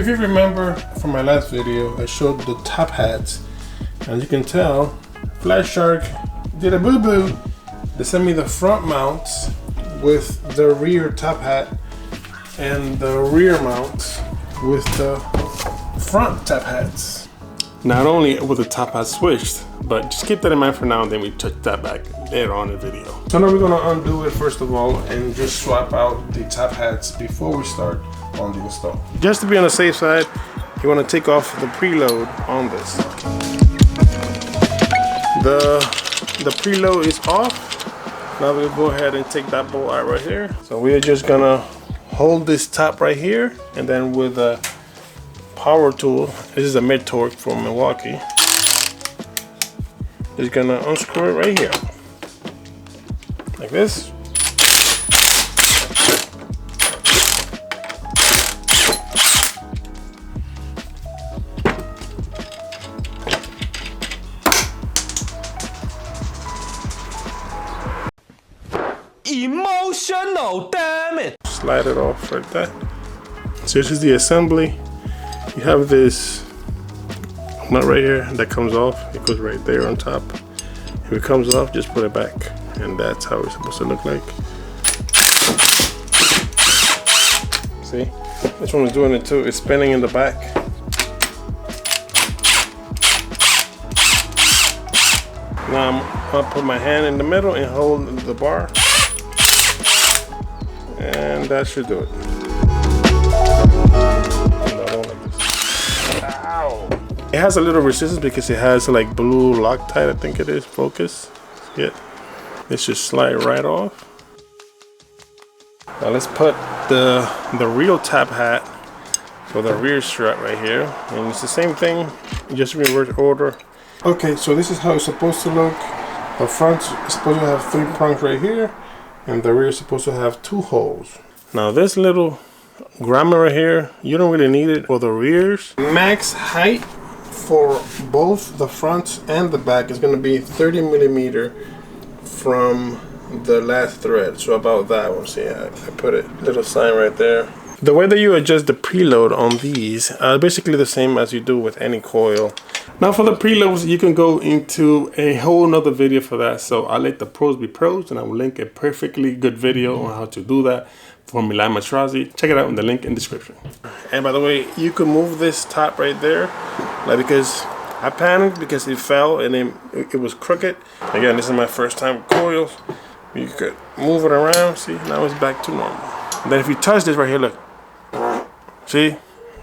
you remember from my last video, I showed the top hats. As you can tell, FlaShark did a boo-boo. They sent me the front mounts with the rear top hat and the rear mounts with the front top hats. Not only with the top hat switched, but just keep that in mind for now, and then we touch that back later on in the video. So now we're gonna undo it first of all and just swap out the top hats before we start on the install. Just to be on the safe side, you wanna take off the preload on this. The preload is off. Now we'll go ahead and take that bolt out right here. So we are just gonna hold this top right here, and then with a power tool, this is a mid torque from Milwaukee, just gonna unscrew it right here, like this. Emotional, damn it! Slide it off like that. So this is the assembly. You have this nut right here that comes off. It goes right there on top. If it comes off, just put it back. And that's how it's supposed to look like. See? This one is doing it too. It's spinning in the back. Now I'm gonna put my hand in the middle and hold the bar. And that should do it. Ow. It has a little resistance because it has like blue Loctite, I think it is, focus. Yeah. It should slide right off. Now let's put the real top hat for the rear strut right here. And it's the same thing, just reverse order. Okay, so this is how it's supposed to look. The front is supposed to have 3 prongs right here, and the rear is supposed to have 2 holes. Now this little grommet right here, you don't really need it for the rears. Max height for both the front and the back is going to be 30 millimeter from the last thread. So about that one. See, I put a little sign right there. The way that you adjust the preload on these are basically the same as you do with any coil. Now for the preloads, you can go into a whole nother video for that. So I'll let the pros be pros, and I will link a perfectly good video on how to do that from Milan Matrazi. Check it out in the link in the description. And by the way, you can move this top right there, like, because I panicked because it fell and it was crooked. Again, this is my first time with coils. You could move it around. See, now it's back to normal. And then if you touch this right here, look. See?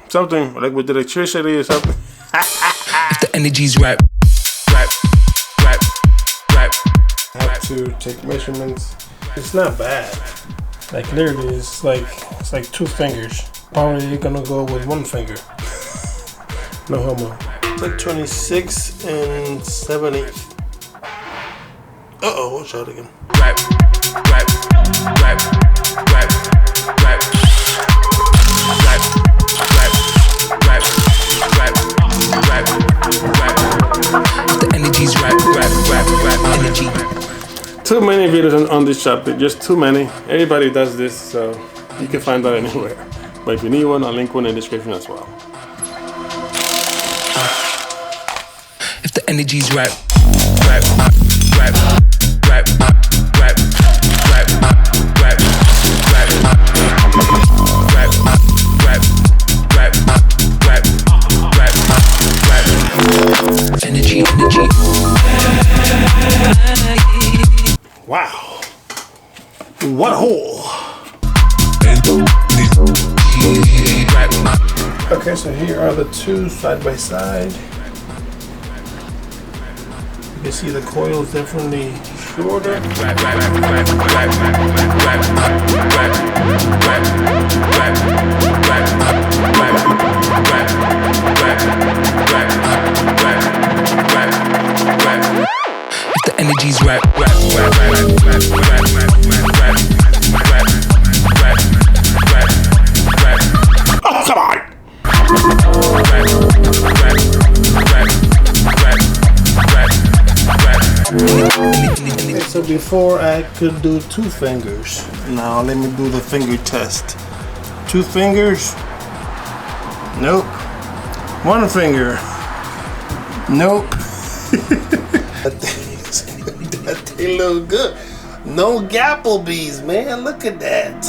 Something like with the electricity or something. If the energy's right. I have to take measurements. It's not bad. Like literally, it's like 2 fingers. Probably you're gonna go with 1 finger. No homo. It's like 26 7/8. Uh-oh, watch out again. The energy's right, energy. Too many videos on this chapter, just too many. Everybody does this, so you can find that anywhere. But if you need one, I'll link one in the description as well. If the energy's right. Energy. Wow. What a hole. Okay, so here are the 2 side by side. You can see the coil is definitely shorter. If the energy's right. Oh, come on! Okay, so before I could do 2 fingers. Now let me do the finger test. 2 fingers. Nope. One finger. Nope. That thing look good. No Gapplebees, man. Look at that.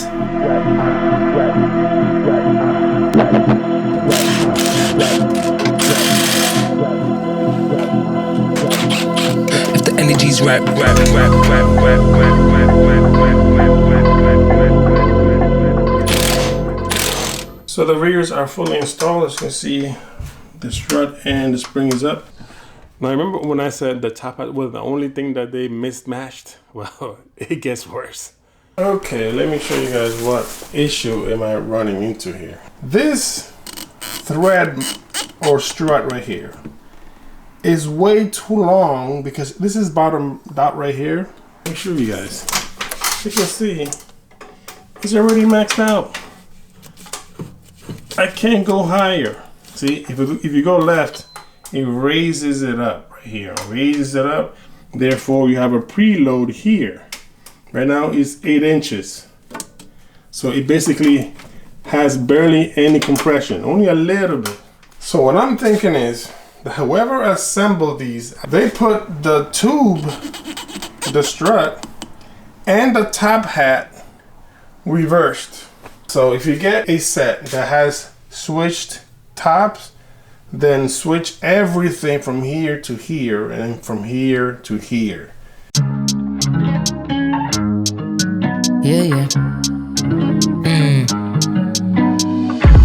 If the energy's right. So the rears are fully installed. As you can see, the strut and the spring is up. Now remember when I said the top hat was the only thing that they mismatched? Well, it gets worse. Okay, let me show you guys what issue am I running into here. This thread or strut right here is way too long because this is bottom dot right here. Let me show you guys. You can see it's already maxed out. I can't go higher. See, if you go left, it raises it up right here. Raises it up. Therefore, you have a preload here. Right now, it's 8 inches. So it basically has barely any compression, only a little bit. So what I'm thinking is that whoever assembled these, they put the tube, the strut, and the top hat reversed. So if you get a set that has switched tops, then switch everything from here to here and from here to here. Yeah.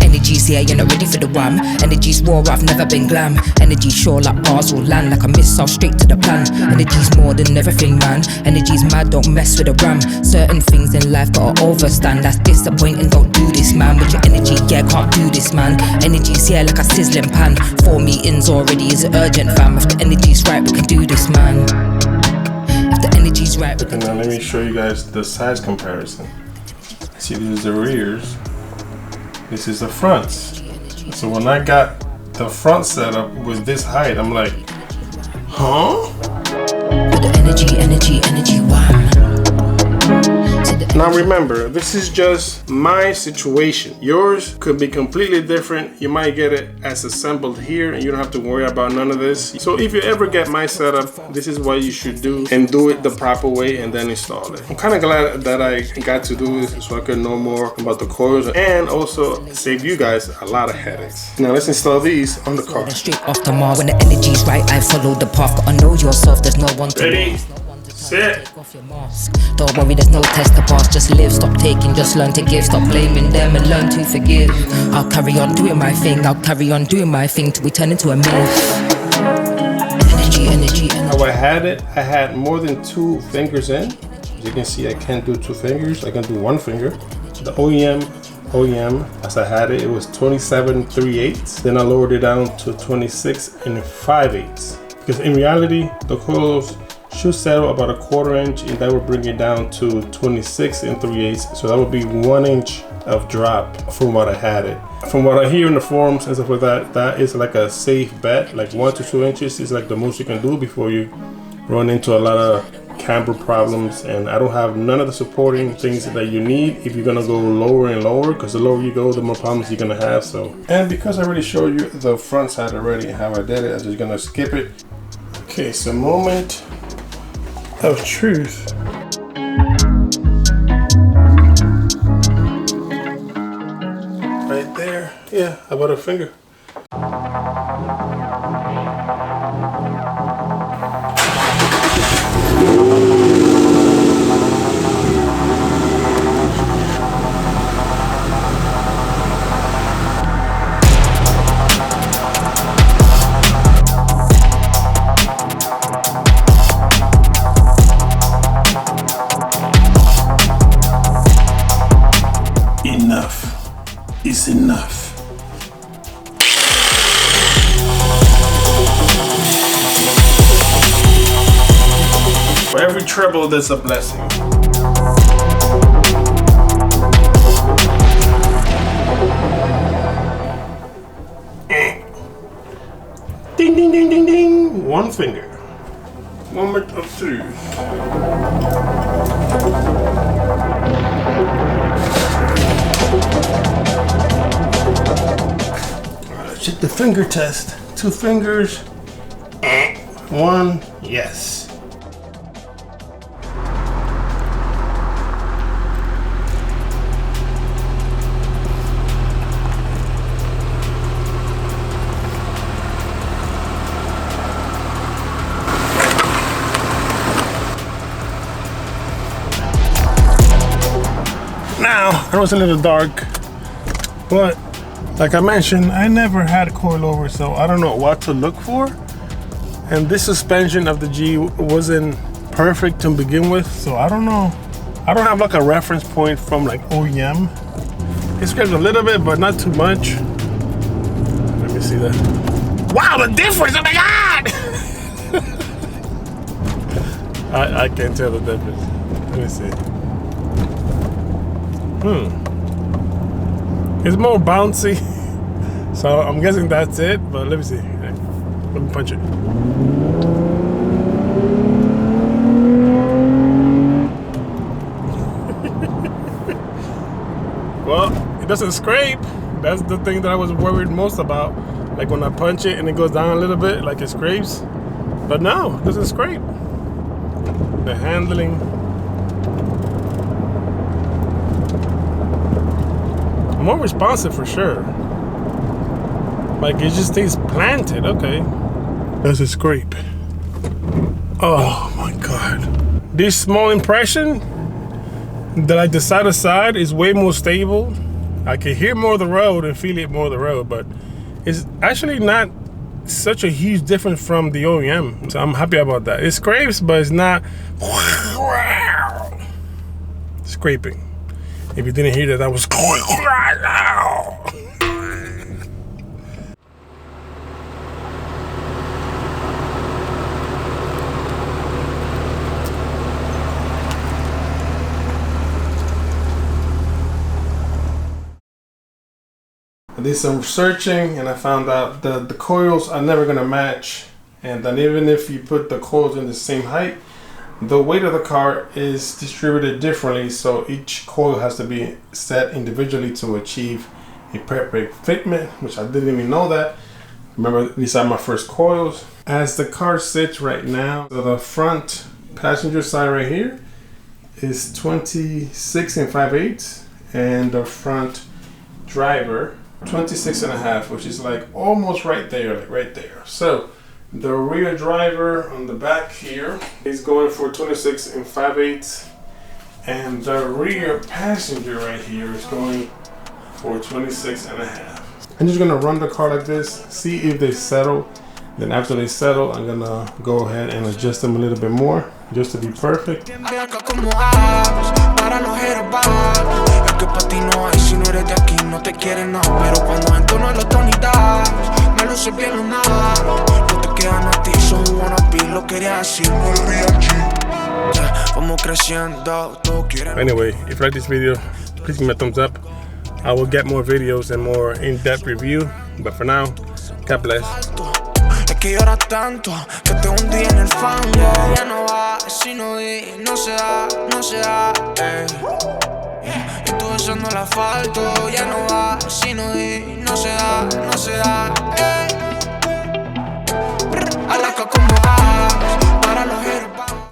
Energy's here, you're not ready for the wham. Energy's war, I've never been glam. Energy's sure like bars will land, like a missile straight to the plan. Energy's more than everything, man. Energy's mad, don't mess with the ram. Certain things in life gotta overstand. That's disappointing, don't do this, man. With your energy, yeah, can't do this, man. Energy's here like a sizzling pan. 4 meetings already is urgent, fam. If the energy's right, we can do this, man. If the energy's right, we can do this. And now let me show you guys the size comparison. See, this is the rears. This is the fronts. So when I got the front setup with this height, I'm like, huh? Energy, wham. Now remember, this is just my situation. Yours could be completely different. You might get it as assembled here and you don't have to worry about none of this. So if you ever get my setup, this is what you should do and do it the proper way and then install it. I'm kind of glad that I got to do this so I could know more about the coils and also save you guys a lot of headaches. Now let's install these on the car. Straight off the mark, when the energy's right, I follow the path. Gotta know yourself, there's no one to ready, set. Don't worry, there's no test to pass. Just live, stop taking, just learn to give. Stop blaming them and learn to forgive. I'll carry on doing my thing. I'll carry on doing my thing till we turn into a myth. Energy. How I had it, I had more than 2 fingers in. As you can see, I can't do 2 fingers. I can do 1 finger. The OEM, as I had it, it was 27 3/8. Then I lowered it down to 26 5/8. Because in reality, the coils should settle about a 1/4 inch, and that would bring it down to 26 3/8. So that would be 1 inch of drop from what I had it. From what I hear in the forums and stuff like that, that is like a safe bet. Like 1 to 2 inches is like the most you can do before you run into a lot of camber problems. And I don't have none of the supporting things that you need if you're gonna go lower and lower, because the lower you go, the more problems you're gonna have. So, and because I already showed you the front side already how I did it, I'm just gonna skip it. Okay, so moment of truth. Right there, yeah, about a finger. Is enough. For every treble, there's a blessing. Ding, ding, ding, ding, ding. 1 finger. Moment of truth. check the finger test. 2 fingers. 1, yes. Now, I know it's a little dark, but like I mentioned, I never had a coilover, so I don't know what to look for. And this suspension of the G wasn't perfect to begin with, so I don't know. I don't have like a reference point from like OEM. It scrapes a little bit, but not too much. Let me see that. Wow, the difference! Oh my God! I can't tell the difference. Let me see. It's more bouncy, so I'm guessing that's it, but let me see. Let me punch it. Well, it doesn't scrape. That's the thing that I was worried most about. Like when I punch it and it goes down a little bit, like it scrapes. But no, it doesn't scrape. The handling. More responsive for sure. Like it just stays planted. Okay. That's a scrape. Oh my God. This small impression that like the side to side is way more stable. I can hear more of the road and feel it more of the road, but it's actually not such a huge difference from the OEM. So I'm happy about that. It scrapes, but it's not scraping. If you didn't hear that was I did some searching and I found out that the coils are never gonna match, and then even if you put the coils in the same height, the weight of the car is distributed differently, so each coil has to be set individually to achieve a perfect fitment, which I didn't even know that. Remember, these are my first coils. As the car sits right now, so the front passenger side right here is 26 5/8, and the front driver 26.5, which is like almost right there, like right there. So the rear driver on the back here is going for 26 5/8, and the rear passenger right here is going for 26.5. I'm just gonna run the car like this, see if they settle. Then after they settle, I'm gonna go ahead and adjust them a little bit more, just to be perfect. Anyway, if you like this video, please give me a thumbs up. I will get more videos and more in-depth review, but for now, God bless. Que lloras tanto, que te hundí en el fango. Ya no va, si no di, no se da, no se da, Y tú besando el asfalto. Ya no va, si no di, no se da, no se da,